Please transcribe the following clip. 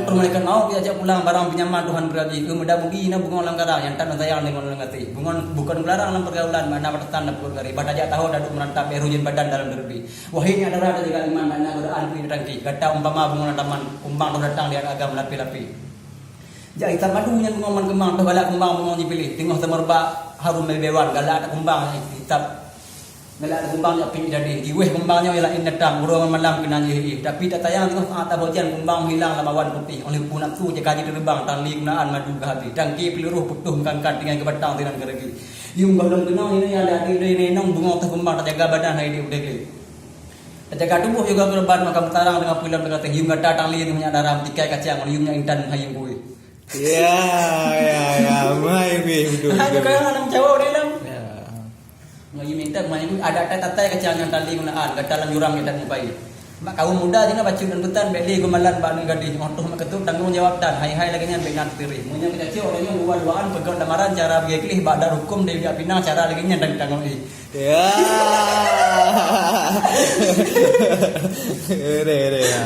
terus mereka mau kita ajak pulang barang pinjaman Tuhan berarti mudah mugi na bunga langkara yang tan sayang dengan langati bukan melarang dalam pergaulan mana bertanda pergari pada ajak tahu daduk merantap erujin badan dalam derbi wahai ada rada juga iman dana beraan di tangki kata umpama bunga taman kumbang datang di agam lapi-lapi jadi kita madunya bunga kembang tu galak kumbang bunga dipilih tengok temerba harum bewan galak ada kumbang kitab galak ada kumbang api jadi diweh kumbangnya ialah datang urang malam kena jadi tapi tak tayang tengok atas hujan kumbang hilang lamawan putih oleh punat tu je kaji terbang tali gunaan madu ke hati tangki peluruh putuh kangkat dengan kebatang tiran geregi yung balam kenal ini ada di nong bunga atas kumbang tak jaga badan hai di udege tak jaga tubuh juga berban maka tarang dengan pilam dengan yung gata tali yang punya darah tikai kacang yumnya intan hayung kuih ya mai be betul ada kan anak Jawa dalam ngaji minta kemana itu ada tatai kacang yang tali gunaan kat dalam jurang kita mupai mak kaum muda jina bacu dan betan beli gemalan ba gadi ngotoh mak ketut tanggung jawab dan hai-hai lagi nya benan tiri munya kita cio orangnya dua-duaan pegang damaran cara biaklih bada hukum dewi pinang cara lagi nya dan tanggung ya re ya